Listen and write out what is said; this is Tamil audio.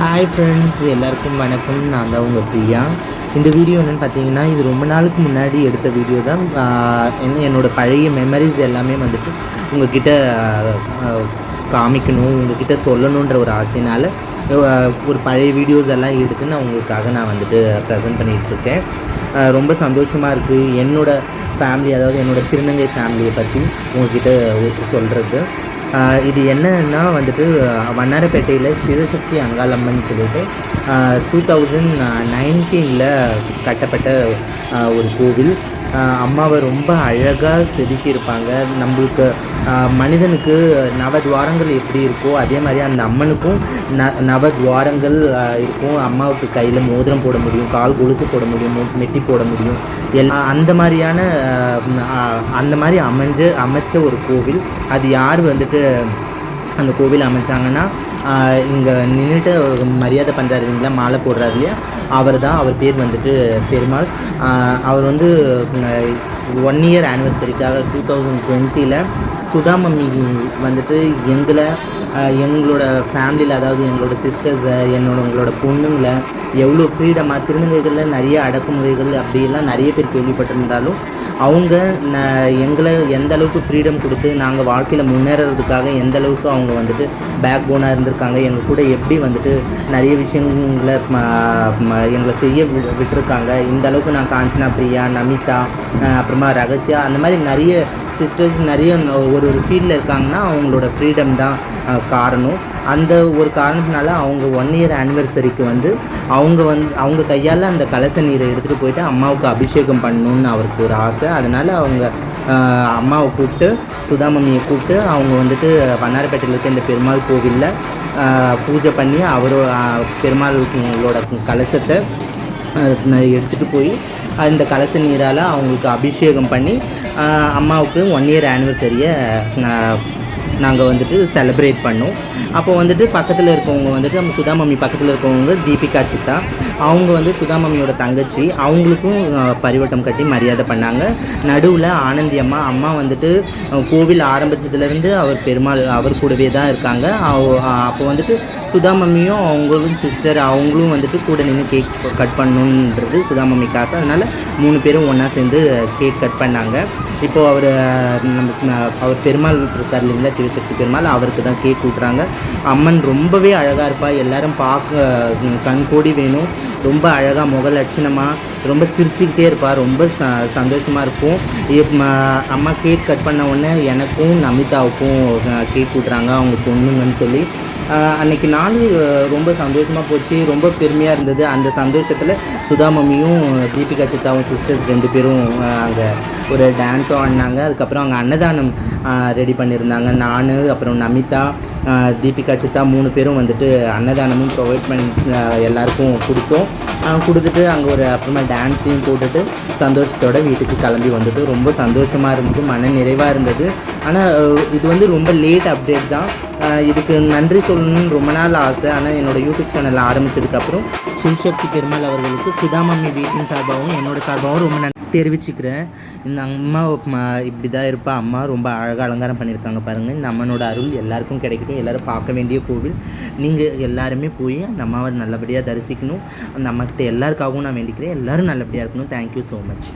ஹாய் ஃப்ரெண்ட்ஸ், எல்லாருக்கும் வணக்கம். நான் தான் உங்கள் பிரியா. இந்த வீடியோ என்னென்னு பார்த்தீங்கன்னா, இது ரொம்ப நாளுக்கு முன்னாடி எடுத்த வீடியோ தான். என்னோடய பழைய மெமரிஸ் எல்லாமே வந்துட்டு உங்கள்கிட்ட காமிக்கணும், உங்கள்கிட்ட சொல்லணுன்ற ஒரு ஆசையினால் ஒரு பழைய வீடியோஸ் எல்லாம் எடுத்து நான் உங்களுக்காக வந்துட்டு ப்ரெசென்ட் பண்ணிகிட்ருக்கேன். ரொம்ப சந்தோஷமாக இருக்குது. என்னோடய ஃபேமிலி, அதாவது என்னோடய திருநங்கை ஃபேமிலியை பற்றி உங்கள்கிட்ட சொல்கிறது. இது என்னன்னா வந்துட்டு வண்ணாரப்பேட்டையில் சிவசக்தி அங்காளம்மன் சொல்லிட்டு 2019 கட்டப்பட்ட ஒரு கோவில். அம்மாவை ரொம்ப அழகாக செதுக்கியிருப்பாங்க. நம்மளுக்கு மனிதனுக்கு நவத்வாரங்கள் எப்படி இருக்கோ அதே மாதிரி அந்த அம்மனுக்கும் நவத்வாரங்கள் இருக்கும். அம்மாவுக்கு கையில் மோதிரம் போட முடியும், கால் கொலுசு போட முடியும், மெட்டி போட முடியும். அந்த மாதிரி அமைச்ச ஒரு கோவில். அது யார் வந்துட்டு அந்த கோவில் அமைச்சாங்கன்னா, இங்கே நின்றுட்டு மரியாதை பண்ணுறாரு இல்லைங்களா, மாலை போடுறாரு இல்லையா, அவர் பேர் வந்துட்டு பெருமாள். அவர் வந்து 1 year ஆனிவர்சரிக்காக 2020 சுதா மம்மி வந்துட்டு எங்களோட ஃபேமிலியில், அதாவது எங்களோட சிஸ்டர்ஸை, உங்களோட பொண்ணுங்களை எவ்வளோ ஃப்ரீடமாக, திருநங்கைகளில் நிறைய அடக்குமுறைகள் அப்படியெல்லாம் நிறைய பேர் கேள்விப்பட்டிருந்தாலும் அவங்க எங்களை எந்த அளவுக்கு ஃப்ரீடம் கொடுத்து நாங்கள் வாழ்க்கையில் முன்னேறதுக்காக எந்த அளவுக்கு அவங்க வந்துட்டு பேக் போனாக இருந்திருக்காங்க, எங்கள் கூட எப்படி வந்துட்டு நிறைய விஷயங்களை எங்களை செய்ய விட்டுருக்காங்க. இந்த அளவுக்கு நான் காஞ்சனா, பிரியா, நமிதா, அப்புறமா ரகசியா, அந்த மாதிரி நிறைய சிஸ்டர்ஸ் நிறைய ஒரு ஃபீல்டில் இருக்காங்கன்னா அவங்களோட ஃப்ரீடம் தான் காரணம். அந்த ஒரு காரணத்தினால அவங்க 1 year ஆனிவர்சரிக்கு அவங்க கையால் அந்த கலச நீரை எடுத்துகிட்டு போயிட்டு அம்மாவுக்கு அபிஷேகம் பண்ணணுன்னு அவருக்கு ஒரு ஆசை. அதனால் அவங்க அம்மாவை கூப்பிட்டு, சுதா மம்மியை கூப்பிட்டு அவங்க வந்துட்டு வண்ணாரப்பேட்டையில் இருக்க இந்த பெருமாள் கோவிலில் பூஜை பண்ணி பெருமாளோட கலசத்தை எடுத்துகிட்டு போய் இந்த கலச நீரால் அவங்களுக்கு அபிஷேகம் பண்ணி அம்மாவுக்கு 1 year ஆனிவர்சரியை நாங்கள் வந்துட்டு செலிப்ரேட் பண்ணோம். அப்போ வந்துட்டு பக்கத்தில் இருக்கவங்க வந்துட்டு நம்ம சுதா மம்மி பக்கத்தில் இருக்கவங்க தீபிகா சித்தா, அவங்க வந்து சுதா மம்மியோட தங்கச்சி, அவங்களுக்கும் பரிவட்டம் கட்டி மரியாதை பண்ணாங்க. நடுவில் ஆனந்தி அம்மா வந்துட்டு கோவில் ஆரம்பித்ததுலேருந்து அவர் கூடவே தான் இருக்காங்க. அப்போ வந்துட்டு சுதா மம்மியும் அவங்களும் சிஸ்டர், அவங்களும் வந்துட்டு கூட நின்று கேக் கட் பண்ணணுன்றது சுதா மம்மி காசு. அதனால் 3 பேரும் ஒன்றா சேர்ந்து கேக் கட் பண்ணாங்க. இப்போது அவர் பெருமாள் இருக்கார் இல்லைங்களா, சிவசக்தி பெருமாள், அவருக்கு தான் கேக் ஊட்டுறாங்க. அம்மன் ரொம்பவே அழகாக இருப்பாள். எல்லோரும் பார்க்க கண்கோடி வேணும். ரொம்ப அழகாக முக லட்சணமாக ரொம்ப சிரிச்சுக்கிட்டே இருப்பாள். ரொம்ப சந்தோஷமாக இருக்கும். அம்மா கேக் கட் பண்ண உடனே எனக்கும் நமிதாவுக்கும் கேக் ஊட்டுறாங்க, அவங்க பொண்ணுங்கன்னு சொல்லி. அன்றைக்கி நாள் ரொம்ப சந்தோஷமாக போச்சு, ரொம்ப பெருமையாக இருந்தது. அந்த சந்தோஷத்தில் சுதா மம்மியும் தீபிகா சித்தாவும் சிஸ்டர்ஸ் 2 பேரும் அங்கே ஒரு டான்ஸும் ஆடினாங்க. அதுக்கப்புறம் அவங்க அன்னதானம் ரெடி பண்ணியிருந்தாங்க. நான், அப்புறம் நமிதா, தீபிகா சித்தா 3 பேரும் வந்துட்டு அன்னதானமும் ப்ரொவைட் பண்ணி எல்லாருக்கும் கொடுத்துட்டு அங்கே அப்புறமா டான்ஸையும் போட்டுட்டு சந்தோஷத்தோடு வீட்டுக்கு கிளம்பி வந்துட்டு ரொம்ப சந்தோஷமாக இருந்தது, மன நிறைவாக இருந்தது. ஆனால் இது வந்து ரொம்ப லேட் அப்டேட் தான். இதுக்கு நன்றி சொல்லணும்னு ரொம்ப நாள் ஆசை. ஆனால் என்னோடய யூடியூப் சேனல் ஆரம்பித்ததுக்கப்புறம் சிவசக்தி பெருமாள் அவர்களுக்கு சுதா மம்மி வீட்டின் சார்பாகவும் என்னோடய சார்பாகவும் ரொம்ப நன்றி தெரிவிச்சுக்கிறேன். இந்த அம்மா இப்படி தான் இருப்பா. அம்மா ரொம்ப அழகாக அலங்காரம் பண்ணியிருக்காங்க பாருங்கள். இந்த அம்மனோட அருள் எல்லாருக்கும் கிடைக்கட்டும். எல்லோரும் பார்க்க வேண்டிய கோவில். நீங்கள் எல்லாருமே போய் அந்த அம்மாவை நல்லபடியாக தரிசிக்கணும். அந்த அம்மாக்கிட்ட எல்லாருக்காகவும் நான் வேண்டிக்கிறேன். எல்லோரும் நல்லபடியாக இருக்கணும். Thank you so much.